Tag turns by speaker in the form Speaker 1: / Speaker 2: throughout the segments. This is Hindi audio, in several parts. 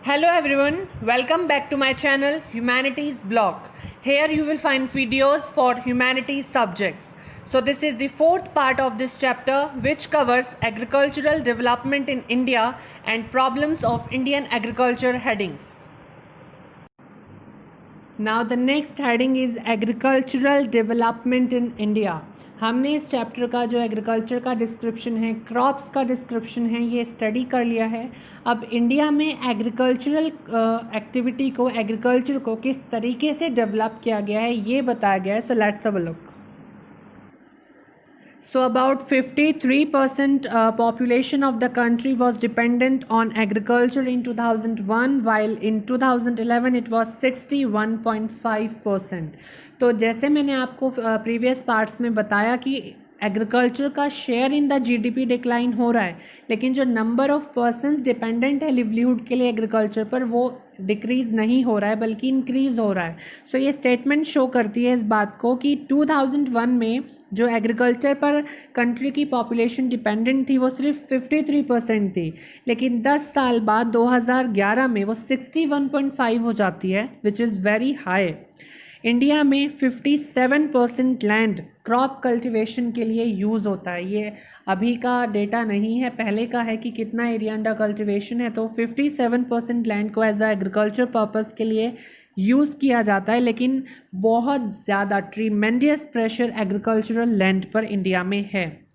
Speaker 1: Hello everyone, welcome back to my channel Humanities Blog. Here you will find videos for humanities subjects. So this is the fourth part of this chapter which covers agricultural development in India and problems of Indian agriculture headings. Now the next heading is agricultural development in India. हमने इस चैप्टर का जो एग्रीकल्चर का डिस्क्रिप्शन है, क्रॉप्स का डिस्क्रिप्शन है, ये स्टडी कर लिया है. अब इंडिया में एग्रीकल्चरल एक्टिविटी को, एग्रीकल्चर को किस तरीके से डेवलप किया गया है ये बताया गया है. So let's have a look. So about 53% population of the country was dependent on agriculture in 2001, while in 2011 it was 61.5%. तो जैसे मैंने आपको प्रीवियस पार्ट्स में बताया कि एग्रीकल्चर का share in the GDP decline हो रहा है, लेकिन जो नंबर ऑफ पर्सन्स डिपेंडेंट है लिवलीहुड के लिए एग्रीकल्चर पर वो डिक्रीज़ नहीं हो रहा है बल्कि इंक्रीज़ हो रहा है. सो ये स्टेटमेंट शो करती है इस बात को कि 2001 में जो एग्रीकल्चर पर कंट्री की पॉपुलेशन डिपेंडेंट थी वो सिर्फ 53% थी, लेकिन 10 साल बाद 2011 में वो 61.5 हो जाती है, which is very high. India में 57% लैंड क्रॉप कल्टीवेशन के लिए यूज़ होता है. ये अभी का डेटा नहीं है, पहले का है कि कितना एरिया अंडर कल्टीवेशन है. तो 57% लैंड को एज अ एग्रीकल्चर पर्पस के लिए यूज़ किया जाता है, लेकिन बहुत ज़्यादा ट्रीमेंडियस प्रेशर एग्रीकल्चरल लैंड पर इंडिया में है.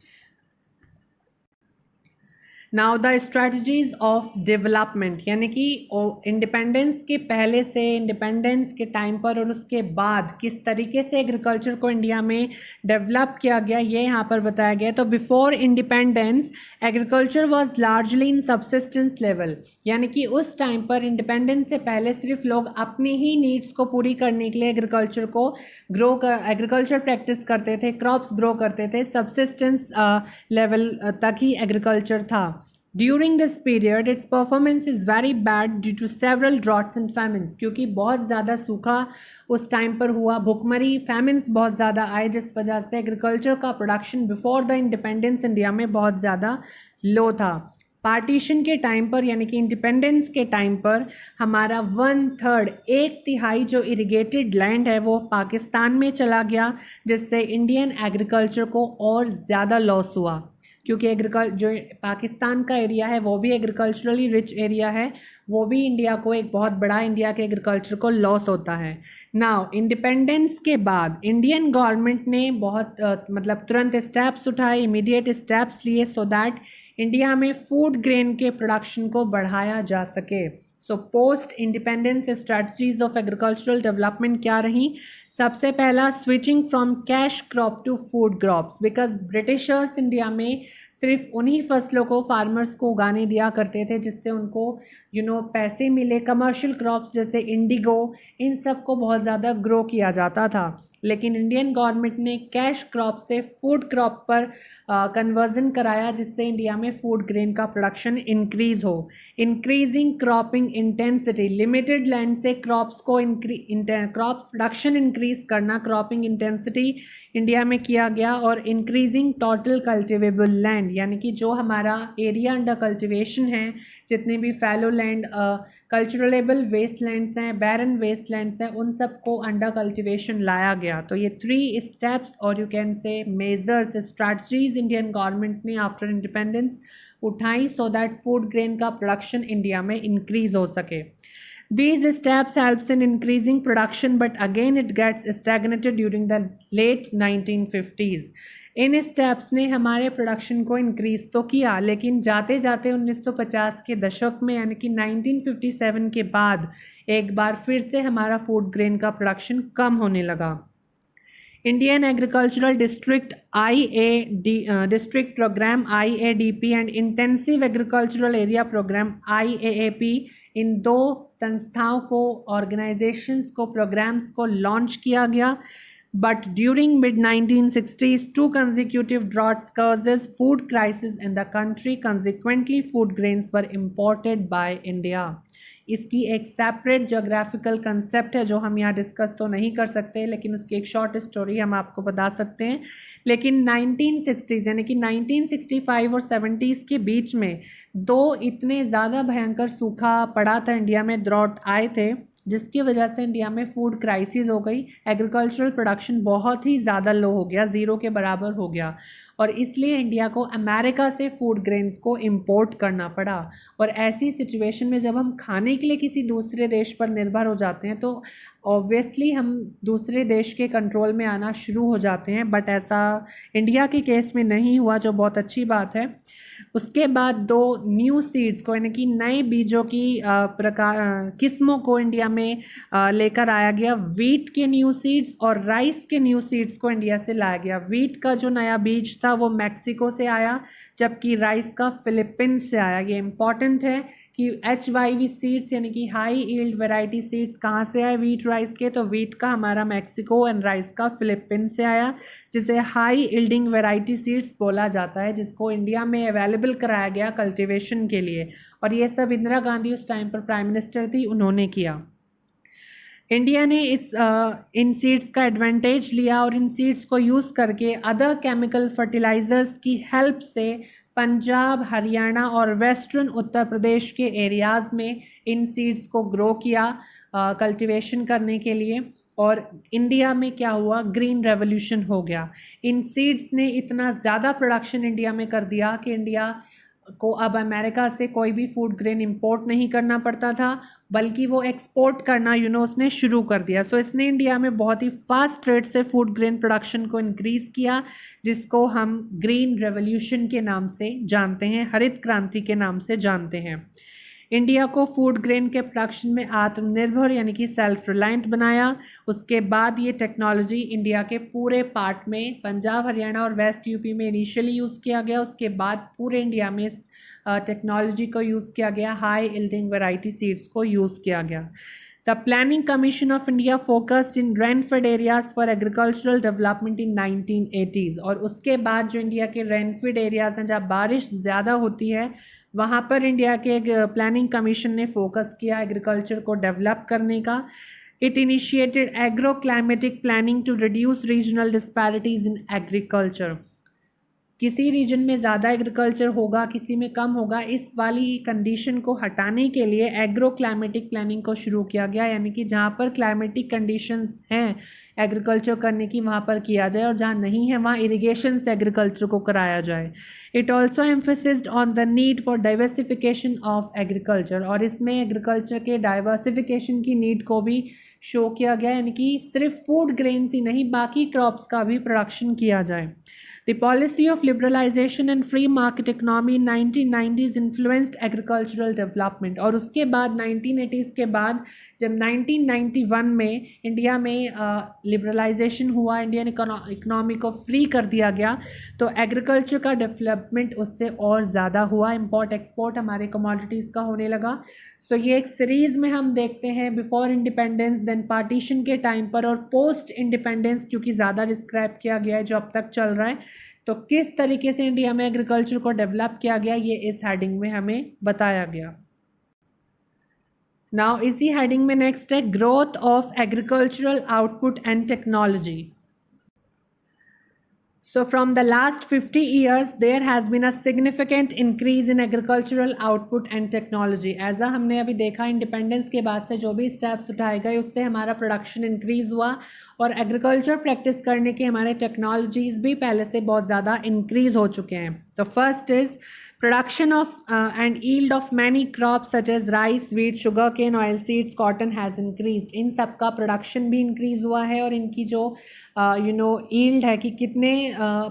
Speaker 1: Now the strategies of development, यानी कि इंडिपेंडेंस के पहले से, इंडिपेंडेंस के टाइम पर और उसके बाद किस तरीके से एग्रीकल्चर को इंडिया में डेवलप किया गया ये यहाँ पर बताया गया. तो before independence agriculture was largely in subsistence level, यानी कि उस टाइम पर इंडिपेंडेंस से पहले सिर्फ लोग अपनी ही नीड्स को पूरी करने के लिए एग्रीकल्चर को एग्रीकल्चर प्रैक्टिस करते थे, क्रॉप्स ग्रो करते थे, सबसिस्टेंस लेवल तक ही एग्रीकल्चर था. During this period, its performance is very bad due to several droughts and famines, क्योंकि बहुत ज़्यादा सूखा उस टाइम पर हुआ, भुखमरी, फैमिन्स बहुत ज़्यादा आए, जिस वजह से एग्रीकल्चर का production before the independence India में बहुत ज़्यादा लो था. पार्टीशन के टाइम पर, यानी कि इंडिपेंडेंस के टाइम पर, हमारा 1/3, 1/3 जो इरिगेटेड लैंड है वो पाकिस्तान में चला गया, जिससे इंडियन एग्रीकल्चर को और ज़्यादा लॉस हुआ, क्योंकि जो पाकिस्तान का एरिया है वो भी एग्रीकल्चरली रिच एरिया है, वो भी इंडिया को एक बहुत बड़ा, इंडिया के एग्रीकल्चर को लॉस होता है. नाउ इंडिपेंडेंस के बाद इंडियन गवर्नमेंट ने बहुत तुरंत स्टेप्स उठाए, इमीडिएट स्टेप्स लिए, सो दैट इंडिया में फूड ग्रेन के प्रोडक्शन को बढ़ाया जा सके. So post independence strategies of agricultural development क्या रही? सबसे पहला, switching from cash crop to food crops, because Britishers India में सिर्फ उन्हीं फसलों को फार्मर्स को उगाने दिया करते थे जिससे उनको पैसे मिले. कमर्शियल क्रॉप्स जैसे इंडिगो, इन सब को बहुत ज़्यादा ग्रो किया जाता था, लेकिन इंडियन गवर्नमेंट ने कैश क्रॉप से फूड क्रॉप पर कन्वर्जन कराया, जिससे इंडिया में फूड ग्रेन का प्रोडक्शन इंक्रीज हो. Increasing cropping intensity, limited land से क्रॉप्स को क्रॉप प्रोडक्शन इंक्रीज करना, क्रॉपिंग इंटेंसिटी इंडिया में किया गया. और इंक्रीजिंग टोटल कल्टिवेबल लैंड, यानी कि जो हमारा एरिया अंडर कल्टिवेशन है, जितने भी फैलो लैंड, कल्चरलेबल वेस्ट लैंड्स हैं, बैरन वेस्ट लैंड्स हैं, उन सब को अंडर कल्टिवेशन लाया गया. तो ये 3 स्टेप्स और you can say measures, strategies Indian government ने आफ्टर इंडिपेंडेंस उठाई सो दैट फूड ग्रेन का प्रोडक्शन इंडिया में इंक्रीज हो सके. These steps helps in increasing production, but again it gets stagnated during the late 1950s. In steps ने हमारे प्रोडक्शन को इंक्रीज तो किया, लेकिन जाते जाते 1950 के दशक में, यानी कि 1957 के बाद एक बार फिर से हमारा फूड ग्रेन का प्रोडक्शन कम होने लगा. Indian Agricultural District District Program IADP and Intensive Agricultural Area Program IAAP, इन 2 संस्थाओं को, ऑर्गेनाइजेशंस को, प्रोग्राम्स को लॉन्च किया गया. But during mid-1960s, 2 consecutive droughts causes food crisis in the country. Consequently, food grains were imported by India. इसकी एक सेपरेट जोग्राफिकल कंसेप्ट है जो हम यहाँ डिस्कस तो नहीं कर सकते, लेकिन उसकी एक शॉर्ट स्टोरी हम आपको बता सकते हैं। लेकिन 1960s यानी कि 1965 और 70s के बीच में दो इतने ज़्यादा भयंकर सूखा पड़ा था इंडिया में, ड्रॉट आए थे, जिसकी वजह से इंडिया में फूड क्राइसिस हो गई। एग्रीकल्चरल प्रोडक्शन बहुत ही ज़्यादा लो हो गया, ज़ीरो के बराबर हो गया, और इसलिए इंडिया को अमेरिका से फूड ग्रेन्स को इंपोर्ट करना पड़ा। और ऐसी सिचुएशन में जब हम खाने के लिए किसी दूसरे देश पर निर्भर हो जाते हैं तो ऑब्वियसली हम दूसरे देश के कंट्रोल में आना शुरू हो जाते हैं, बट ऐसा इंडिया के केस में नहीं हुआ, जो बहुत अच्छी बात है। उसके बाद दो न्यू सीड्स को यानी कि नए बीजों की किस्मों को इंडिया में लेकर आया गया। वीट के न्यू सीड्स और राइस के न्यू सीड्स को इंडिया से लाया गया। वीट का जो नया बीज था वो मैक्सिको से आया, जबकि राइस का फिलीपींस से आया। ये इम्पॉर्टेंट है कि HYV सीड्स यानी कि हाई यील्ड वैरायटी सीड्स कहाँ से आए वीट राइस के, तो वीट का हमारा मैक्सिको एंड राइस का फिलीपींस से आया, जिसे हाई यील्डिंग वैरायटी सीड्स बोला जाता है, जिसको इंडिया में अवेलेबल कराया गया कल्टीवेशन के लिए। और ये सब इंदिरा गांधी उस टाइम पर प्राइम मिनिस्टर थी, उन्होंने किया। इंडिया ने इन सीड्स का एडवांटेज लिया और इन सीड्स को यूज़ करके अदर केमिकल फर्टिलाइज़र्स की हेल्प से पंजाब, हरियाणा और वेस्टर्न उत्तर प्रदेश के एरियाज़ में इन सीड्स को ग्रो किया कल्टीवेशन करने के लिए। और इंडिया में क्या हुआ, ग्रीन रेवोल्यूशन हो गया। इन सीड्स ने इतना ज़्यादा प्रोडक्शन इंडिया में कर दिया कि इंडिया को अब अमेरिका से कोई भी फूड ग्रेन इंपोर्ट नहीं करना पड़ता था, बल्कि वो एक्सपोर्ट करना उसने शुरू कर दिया। सो इसने इंडिया में बहुत ही फास्ट रेट से फूड ग्रेन प्रोडक्शन को इंक्रीज़ किया, जिसको हम ग्रीन रेवोल्यूशन के नाम से जानते हैं, हरित क्रांति के नाम से जानते हैं। इंडिया को फूड ग्रेन के प्रोडक्शन में आत्मनिर्भर यानी कि सेल्फ रिलायंट बनाया। उसके बाद ये टेक्नोलॉजी इंडिया के पूरे पार्ट में पंजाब, हरियाणा और वेस्ट यूपी में इनिशियली यूज़ किया गया। उसके बाद पूरे इंडिया में इस टेक्नोलॉजी को यूज़ किया गया, हाई यील्डिंग वैरायटी सीड्स को यूज़ किया गया। The Planning Commission of India focused in rain-fed areas for agricultural development in 1980s। और उसके बाद जो इंडिया के रेनफीड एरियाज़ हैं, जहाँ बारिश ज़्यादा होती है, वहाँ पर इंडिया के एक प्लानिंग कमीशन ने फोकस किया एग्रीकल्चर को डेवलप करने का। It initiated agro-climatic planning to reduce regional disparities in agriculture। किसी रीजन में ज़्यादा एग्रीकल्चर होगा, किसी में कम होगा, इस वाली कंडीशन को हटाने के लिए एग्रो क्लाइमेटिक प्लानिंग को शुरू किया गया, यानी कि जहाँ पर क्लाइमेटिक कंडीशंस हैं एग्रीकल्चर करने की वहाँ पर किया जाए, और जहाँ नहीं है वहाँ इरिगेशन से एग्रीकल्चर को कराया जाए। It also एम्फेसिस्ड on the need for diversification of agriculture. और इसमें एग्रीकल्चर के डाइवर्सिफिकेशन की नीड को भी शो किया गया, यानी कि सिर्फ फूड ग्रेन्स ही नहीं, बाकी क्रॉप्स का भी प्रोडक्शन किया जाए। The policy of liberalization and free market economy in 1990s influenced agricultural development। और उसके बाद 1980s के बाद जब 1991 में इंडिया में लिबरलाइजेशन हुआ, इंडियन इकोनॉमी को फ्री कर दिया गया, तो एग्रीकल्चर का डेवलपमेंट उससे और ज़्यादा हुआ। इम्पोर्ट एक्सपोर्ट हमारे कमोडिटीज़ का होने लगा। सो ये एक सीरीज़ में हम देखते हैं बिफोर इंडिपेंडेंस, देन पार्टीशन के टाइम पर, और पोस्ट इंडिपेंडेंस क्योंकि ज़्यादा डिस्क्राइब किया गया है जो अब तक चल रहा है, तो किस तरीके से इंडिया में एग्रीकल्चर को डेवलप किया गया, ये इस हेडिंग में हमें बताया गया। नाउ इसी हेडिंग में नेक्स्ट है growth of agricultural output and technology. So from the last 50 years there has been a significant increase in agricultural output and technology। ऐसा हमने अभी देखा इंडिपेंडेंस के बाद से जो भी स्टेप्स उठाए गए उससे हमारा प्रोडक्शन इंक्रीज़ हुआ, और एग्रीकल्चर प्रैक्टिस करने के हमारे टेक्नोलॉजीज़ भी पहले से बहुत ज़्यादा इंक्रीज़ हो चुके हैं। तो first is production of and yield of many crops such as rice, wheat, sugarcane, oil seeds, cotton has increased। इन सब का प्रोडक्शन भी इंक्रीज़ हुआ है, और इनकी जो यील्ड है कि कितने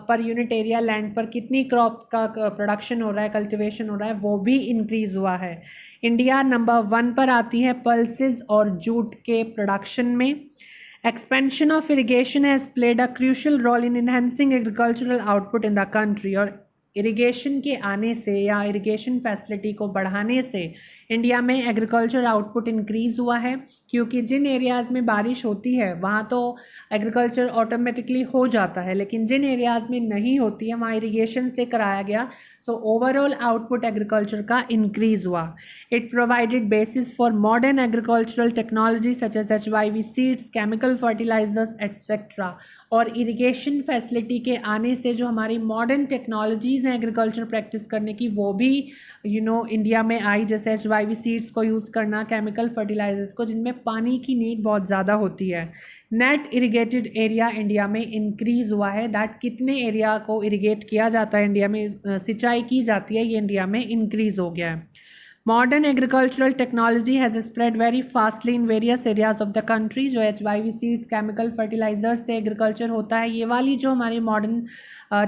Speaker 1: पर यूनिट एरिया लैंड पर कितनी क्रॉप का प्रोडक्शन हो रहा है, कल्टीवेशन हो रहा है, वो भी इंक्रीज़ हुआ है। इंडिया नंबर 1 पर आती है पल्सेस और जूट के प्रोडक्शन में। Expansion of irrigation has played a crucial role in enhancing agricultural output in the country. और इरिगेशन के आने से या इरिगेशन फैसिलिटी को बढ़ाने से इंडिया में एग्रीकल्चर आउटपुट इंक्रीज़ हुआ है, क्योंकि जिन एरियाज़ में बारिश होती है वहाँ तो एग्रीकल्चर ऑटोमेटिकली हो जाता है, लेकिन जिन एरियाज़ में नहीं होती है वहाँ इरिगेशन से कराया गया, सो ओवरऑल आउटपुट एग्रीकल्चर का इंक्रीज हुआ. It provided basis for modern agricultural technology such as HYV seeds, chemical fertilisers etcetera. और इरिगेशन फैसिलिटी के आने से जो हमारी मॉडर्न टेक्नोलॉजीज़ हैं एग्रीकल्चर प्रैक्टिस करने की, वो भी इंडिया में आई, जैसे HYV सीड्स को यूज़ करना, केमिकल फर्टिलाइजर्स को, जिनमें पानी की नीड बहुत ज़्यादा होती है. नेट इरिगेटेड एरिया इंडिया में इंक्रीज़ हुआ है. दैट कितने एरिया को इरिगेट किया जाता है इंडिया में, सिंचाई की जाती है, ये इंडिया में इंक्रीज़ हो गया है. Modern agricultural technology has spread very fastly in various areas of the country. जो HYV सीड्स, केमिकल फर्टिलाइजर्स से एग्रीकल्चर होता है, ये वाली जो हमारी मॉडर्न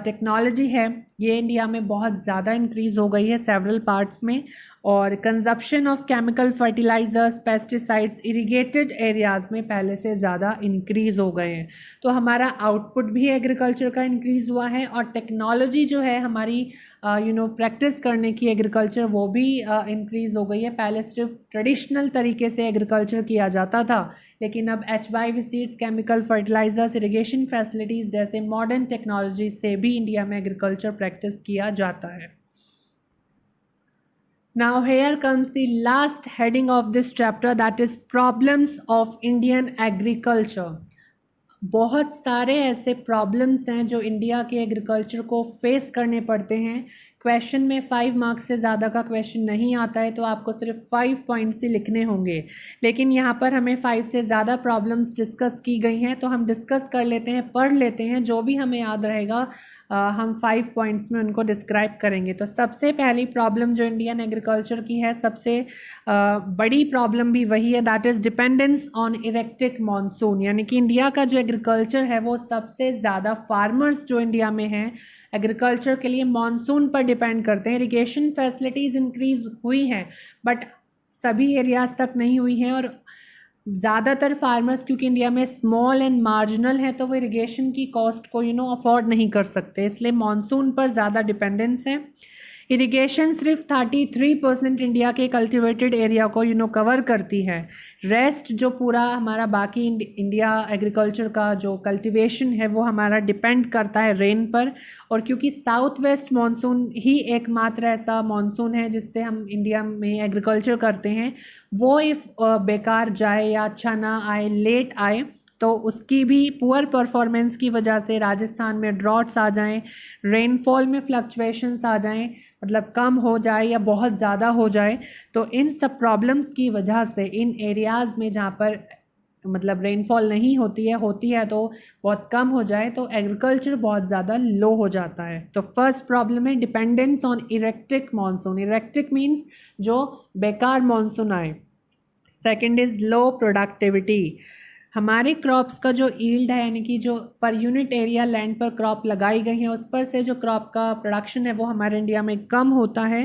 Speaker 1: टेक्नोलॉजी है, ये इंडिया में बहुत ज़्यादा इंक्रीज़ हो गई है सेवरल पार्ट्स में. और consumption of chemical fertilisers, pesticides irrigated areas में पहले से ज़्यादा इंक्रीज़ हो गए हैं. तो हमारा आउटपुट भी एग्रीकल्चर का इंक्रीज़ हुआ है, और टेक्नोलॉजी जो है हमारी प्रैक्टिस करने की एग्रीकल्चर, वो भी इंक्रीज़ हो गई है. पहले सिर्फ ट्रेडिशनल तरीके से एग्रीकल्चर किया जाता था, लेकिन अब HYV seeds, chemical fertilisers, irrigation facilities जैसे मॉडर्न टेक्नोलॉजी से भी इंडिया में एग्रीकल्चर प्रैक्टिस किया जाता है. Now here comes the last heading of this chapter, that is problems of Indian agriculture. बहुत सारे ऐसे प्रॉब्लम्स हैं जो इंडिया के एग्रीकल्चर को फेस करने पड़ते हैं. क्वेश्चन में 5 मार्क्स से ज़्यादा का क्वेश्चन नहीं आता है, तो आपको सिर्फ 5 पॉइंट्स ही लिखने होंगे. लेकिन यहाँ पर हमें 5 से ज़्यादा प्रॉब्लम्स डिस्कस की गई हैं, तो हम डिस्कस कर लेते हैं, पढ़ लेते हैं. जो भी हमें याद रहेगा हम 5 पॉइंट्स में उनको डिस्क्राइब करेंगे. तो सबसे पहली प्रॉब्लम जो इंडियन एग्रीकल्चर की है, सबसे बड़ी प्रॉब्लम भी वही है, that is dependence on erratic monsoon. यानी कि इंडिया का जो एग्रीकल्चर है, वो सबसे ज़्यादा फार्मर्स जो इंडिया में हैं एग्रीकल्चर के लिए मानसून पर डिपेंड करते हैं. इरिगेशन फैसिलिटीज़ इंक्रीज़ हुई हैं, बट सभी एरियाज़ तक नहीं हुई हैं. और ज़्यादातर फार्मर्स, क्योंकि इंडिया में स्मॉल एंड मार्जिनल है, तो वो इरिगेशन की कॉस्ट को अफोर्ड नहीं कर सकते, इसलिए मानसून पर ज़्यादा डिपेंडेंस है. इरिगेशन सिर्फ 33% इंडिया के कल्टिवेटेड एरिया को कवर करती है. रेस्ट जो पूरा हमारा बाकी इंडिया एग्रीकल्चर का जो कल्टिवेशन है, वो हमारा डिपेंड करता है रेन पर. और क्योंकि साउथ वेस्ट मानसून ही एकमात्र ऐसा मानसून है जिससे हम इंडिया में एग्रीकल्चर करते हैं, वो इफ़ बेकार जाए या अच्छा ना आए, लेट आए, तो उसकी भी पुअर परफॉर्मेंस की वजह से राजस्थान में ड्रॉट्स आ जाएं, रेनफॉल में फ्लक्चुएशंस आ जाएं, मतलब कम हो जाए या बहुत ज़्यादा हो जाए, तो इन सब प्रॉब्लम्स की वजह से इन एरियाज़ में जहाँ पर मतलब रेनफॉल नहीं होती है तो बहुत कम हो जाए, तो एग्रीकल्चर बहुत ज़्यादा लो हो जाता है. तो फर्स्ट प्रॉब्लम है dependence on erratic monsoon. Erratic means जो बेकार मानसून आए. Second is low productivity. हमारे क्रॉप्स का जो ईल्ड है, यानी कि जो पर यूनिट एरिया लैंड पर क्रॉप लगाई गई है, उस पर से जो क्रॉप का प्रोडक्शन है, वो हमारे इंडिया में कम होता है.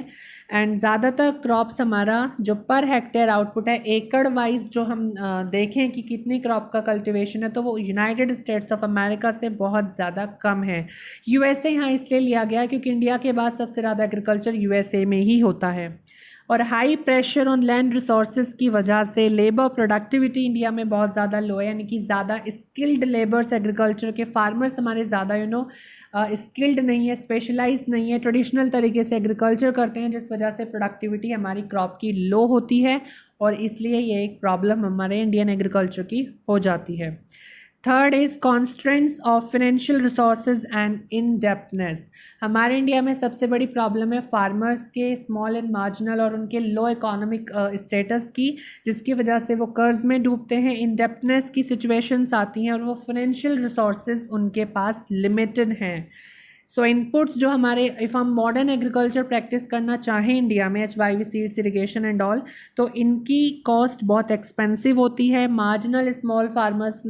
Speaker 1: एंड ज़्यादातर क्रॉप्स हमारा जो पर हेक्टेयर आउटपुट है, एकड़ वाइज जो हम देखें कि कितनी क्रॉप का कल्टीवेशन है, तो वो यूनाइटेड स्टेट्स ऑफ अमेरिका से बहुत ज़्यादा कम है. USA यहाँ इसलिए लिया गया क्योंकि इंडिया के बाद सबसे ज़्यादा एग्रीकल्चर USA में ही होता है. और high pressure on land resources की वजह से लेबर प्रोडक्टिविटी इंडिया में बहुत ज़्यादा लो है. यानी कि ज़्यादा स्किल्ड लेबर्स, एग्रीकल्चर के फार्मर्स हमारे ज़्यादा स्किल्ड नहीं है, स्पेशलाइज नहीं है, ट्रेडिशनल तरीके से एग्रीकल्चर करते हैं, जिस वजह से प्रोडक्टिविटी हमारी क्रॉप की लो होती है, और इसलिए ये एक प्रॉब्लम हमारे इंडियन एग्रीकल्चर की हो जाती है. Third is constraints of financial resources and in depthness. हमारे इंडिया में सबसे बड़ी प्रॉब्लम है फार्मर्स के स्मॉल एंड मार्जिनल और उनके लो इकोनॉमिक स्टेटस की, जिसकी वजह से वो कर्ज में डूबते हैं, इन डेप्थनेस की सिचुएशंस आती हैं, और वो फाइनेंशियल रिसोर्सेज उनके पास लिमिटेड हैं. सो इनपुट्स जो हमारे, इफ़ हम मॉडर्न एग्रीकल्चर प्रैक्टिस करना चाहें इंडिया में, HYV seeds, irrigation and all, तो इनकी कॉस्ट बहुत एक्सपेंसिव होती है. मार्जिनल स्मॉल फार्मर्स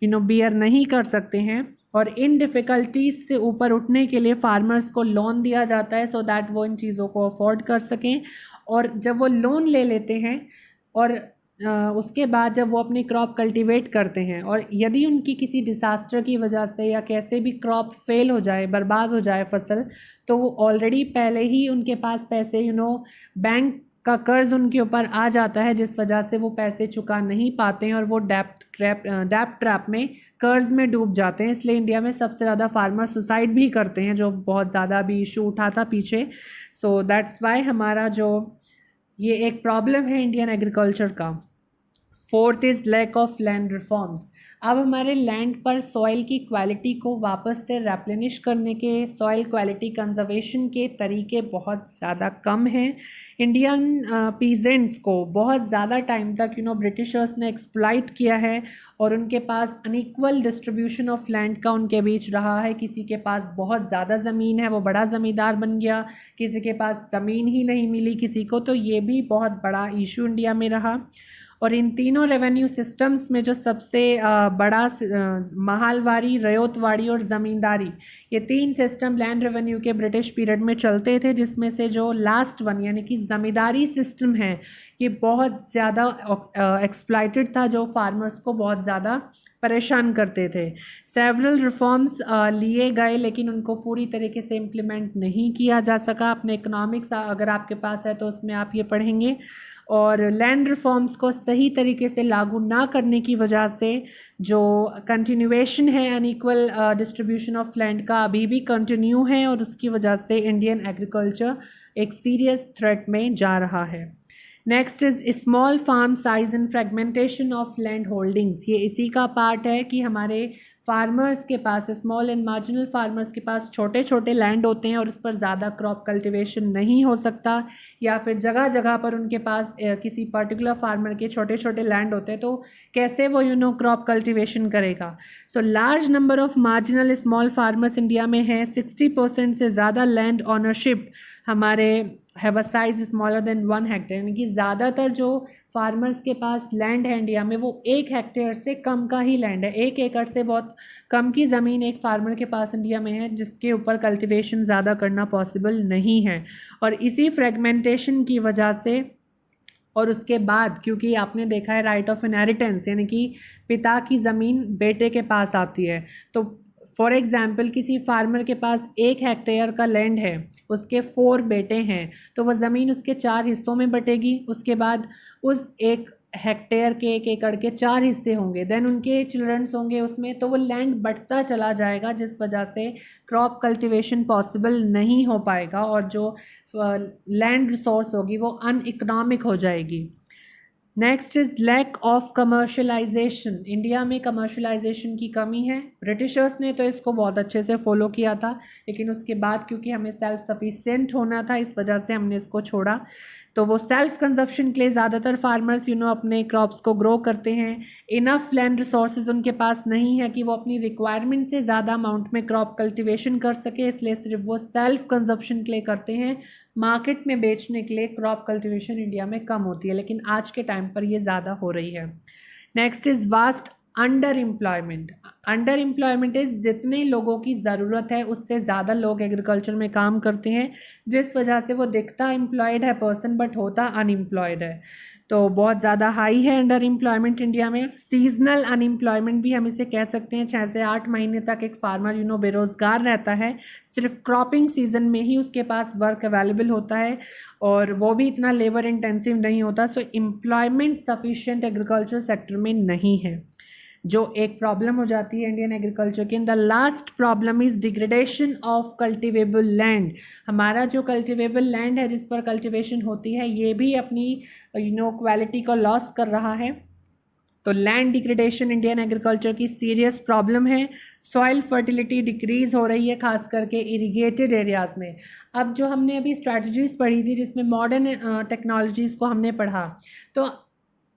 Speaker 1: बियर नहीं कर सकते हैं, और इन डिफ़िकल्टीज से ऊपर उठने के लिए फार्मर्स को लोन दिया जाता है, सो दैट वो इन चीज़ों को अफोर्ड कर सकें. और जब वो लोन ले लेते हैं और उसके बाद जब वो अपनी क्रॉप कल्टीवेट करते हैं, और यदि उनकी किसी डिसास्टर की वजह से या कैसे भी क्रॉप फेल हो जाए, बर्बाद हो जाए फसल, तो वो ऑलरेडी पहले ही उनके पास पैसे बैंक का कर्ज उनके ऊपर आ जाता है, जिस वजह से वो पैसे चुका नहीं पाते हैं और वो डेप्ट ट्रैप में, कर्ज में डूब जाते हैं। इसलिए इंडिया में सबसे ज़्यादा फार्मर सुसाइड भी करते हैं, जो बहुत ज़्यादा अभी इशू उठा था पीछे। सो दैट्स वाई हमारा जो ये एक प्रॉब्लम है इंडियन एग्रीकल्चर का। Fourth is lack of land reforms. अब हमारे लैंड पर सॉइल की क्वालिटी को वापस से रेप्लेनिश करने के, सॉइल क्वालिटी कंजर्वेशन के तरीके बहुत ज़्यादा कम हैं। इंडियन पीजेंट्स को बहुत ज़्यादा टाइम तक ब्रिटिशर्स ने एक्सप्लॉइट किया है और उनके पास अनइक्वल डिस्ट्रीब्यूशन ऑफ लैंड का उनके बीच रहा है। किसी के पास बहुत ज़्यादा ज़मीन है, वो बड़ा ज़मींदार बन गया, किसी के पास ज़मीन ही नहीं मिली किसी को। तो ये भी बहुत बड़ा इशू इंडिया में रहा। और इन तीनों रेवेन्यू सिस्टम्स में जो सबसे बड़ा महालवारी, रयोतवाड़ी और ज़मींदारी, ये तीन सिस्टम लैंड रेवेन्यू के ब्रिटिश पीरियड में चलते थे, जिसमें से जो लास्ट वन यानी कि ज़मींदारी सिस्टम है, ये बहुत ज़्यादा एक्सप्लॉइटेड था, जो फार्मर्स को बहुत ज़्यादा परेशान करते थे। सेवरल रिफॉर्म्स लिए गए, लेकिन उनको पूरी तरीके से इम्प्लीमेंट नहीं किया जा सका। अपने इकोनॉमिक्स अगर आपके पास है तो उसमें आप ये पढ़ेंगे। और लैंड रिफॉर्म्स को सही तरीके से लागू ना करने की वजह से जो कंटिन्यूएशन है अनइक्वल डिस्ट्रीब्यूशन ऑफ लैंड का, अभी भी कंटिन्यू है, और उसकी वजह से इंडियन एग्रीकल्चर एक सीरियस थ्रेट में जा रहा है। Next is small farm size and fragmentation of land holdings. ये इसी का पार्ट है कि हमारे फार्मर्स के पास, स्मॉल एंड मार्जिनल फार्मर्स के पास छोटे छोटे लैंड होते हैं और उस पर ज़्यादा क्रॉप कल्टीवेशन नहीं हो सकता, या फिर जगह जगह पर उनके पास किसी पर्टिकुलर फार्मर के छोटे छोटे लैंड होते हैं, तो कैसे वो क्रॉप कल्टीवेशन करेगा। So large number of marginal small farmers India में हैं। 60% से ज़्यादा लैंड ऑनरशिप हमारे have a size smaller than 1 hectare, यानी कि ज़्यादातर जो फार्मर्स के पास लैंड है इंडिया में वो 1 हेक्टेयर से कम का ही लैंड है। 1 एकड़ से बहुत कम की ज़मीन एक फार्मर के पास इंडिया में है, जिसके ऊपर कल्टीवेशन ज़्यादा करना पॉसिबल नहीं है। और इसी फ्रेगमेंटेशन की वजह से, और उसके बाद क्योंकि आपने देखा है राइट ऑफ इनहेरिटेंस, यानी कि पिता की ज़मीन बेटे के पास आती है, तो फॉर एग्जाम्पल किसी फार्मर के पास 1 हेक्टेयर का लैंड है, उसके 4 बेटे हैं, तो वह ज़मीन उसके 4 हिस्सों में बटेगी। उसके बाद उस 1 हेक्टेयर के 1 एकड़ के 4 हिस्से होंगे, देन उनके चिल्ड्रंस होंगे उसमें, तो वो लैंड बढ़ता चला जाएगा, जिस वजह से क्रॉप कल्टीवेशन पॉसिबल नहीं हो पाएगा और जो लैंड रिसोर्स होगी वो अनइकनॉमिक हो जाएगी। Next is lack of commercialisation. India में कमर्शलाइजेशन की कमी है। ब्रिटिशर्स ने तो इसको बहुत अच्छे से फॉलो किया था, लेकिन उसके बाद क्योंकि हमें सेल्फ सफिशिएंट होना था, इस वजह से हमने इसको छोड़ा। तो वो सेल्फ कंजप्शन के लिए ज़्यादातर फार्मर्स अपने क्रॉप्स को ग्रो करते हैं। इनफ लैंड रिसोर्सेज उनके पास नहीं है कि वो अपनी रिक्वायरमेंट से ज़्यादा अमाउंट में क्रॉप कल्टीवेशन कर सके, इसलिए सिर्फ वो सेल्फ कंजप्शन के लिए करते हैं। मार्केट में बेचने के लिए क्रॉप कल्टीवेशन इंडिया में कम होती है, लेकिन आज के टाइम पर ये ज़्यादा हो रही है। Next is vast under employment. Under employment is जितने लोगों की ज़रूरत है उससे ज़्यादा लोग एग्रीकल्चर में काम करते हैं, जिस वजह से वो दिखता एम्प्लॉयड है पर्सन बट होता अनएम्प्लॉयड है। तो बहुत ज़्यादा हाई है अंडर एम्प्लॉयमेंट इंडिया में। सीजनल अनएम्प्लॉयमेंट भी हम इसे कह सकते हैं। 6 से 8 महीने तक एक फार्मर बेरोज़गार रहता है, सिर्फ क्रॉपिंग सीजन में ही उसके पास वर्क अवेलेबल होता है, और वो भी इतना लेबर इंटेंसिव नहीं होता। सो एम्प्लॉयमेंट सफिशिएंट एग्रीकल्चर सेक्टर में नहीं है, जो एक प्रॉब्लम हो जाती है इंडियन एग्रीकल्चर की। The last problem is degradation of cultivable land. हमारा जो कल्टिवेबल लैंड है जिस पर कल्टिवेशन होती है, ये भी अपनी क्वालिटी को लॉस कर रहा है। तो लैंड डिग्रेडेशन इंडियन एग्रीकल्चर की सीरियस प्रॉब्लम है। सॉइल फर्टिलिटी डिक्रीज हो रही है, खास करके इरिगेटेड एरियाज़ में। अब जो हमने अभी स्ट्रैटेजीज़ पढ़ी थी जिसमें मॉडर्न टेक्नोलॉजीज़ को हमने पढ़ा, तो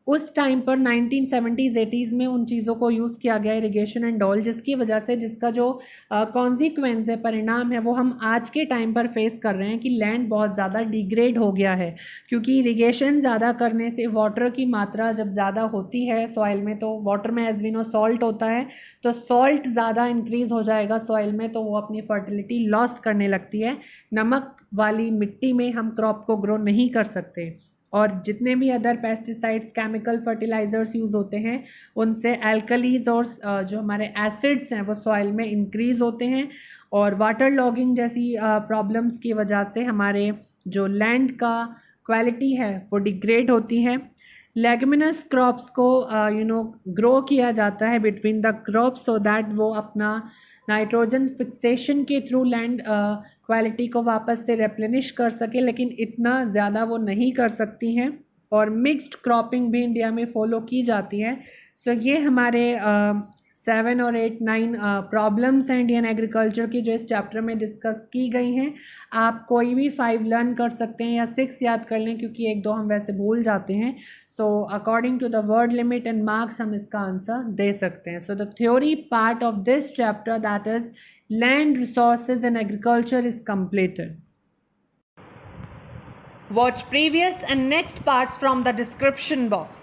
Speaker 1: उस टाइम पर 1970s 80s में उन चीज़ों को यूज़ किया गया इरिगेशन एंड ऑल, जिसकी वजह से जिसका जो कॉन्सिक्वेंस है, परिणाम है, वो हम आज के टाइम पर फेस कर रहे हैं कि लैंड बहुत ज़्यादा डिग्रेड हो गया है। क्योंकि इरिगेशन ज़्यादा करने से वाटर की मात्रा जब ज़्यादा होती है सॉइल में, तो वाटर में एज वी नो सॉल्ट होता है, तो सॉल्ट ज़्यादा इंक्रीज़ हो जाएगा सॉइल में, तो वो अपनी फर्टिलिटी लॉस करने लगती है। नमक वाली मिट्टी में हम क्रॉप को ग्रो नहीं कर सकते। और जितने भी other pesticides, chemical fertilisers use होते हैं, उनसे एल्कलीज और जो हमारे एसिड्स हैं वो सॉइल में इंक्रीज़ होते हैं, और वाटर लॉगिंग जैसी प्रॉब्लम्स की वजह से हमारे जो लैंड का क्वालिटी है वो डिग्रेड होती है। लेगुमिनस क्रॉप्स को ग्रो किया जाता है between the crops so that वो अपना नाइट्रोजन फिक्सेशन के थ्रू लैंड क्वालिटी को वापस से रेप्लेनिश कर सके, लेकिन इतना ज़्यादा वो नहीं कर सकती हैं। और मिक्स्ड क्रॉपिंग भी इंडिया में फॉलो की जाती है। सो ये हमारे 7 और 8 9 प्रॉब्लम्स हैं इंडियन एग्रीकल्चर की जो इस चैप्टर में डिस्कस की गई हैं। आप कोई भी 5 लर्न कर सकते हैं या 6 याद कर लें, क्योंकि 1 2 हम वैसे भूल जाते हैं। So according to the word limit and marks हम इसका आंसर दे सकते हैं। So the theory part of this chapter, that is land resources and agriculture, is completed. Watch previous and next parts from the description box.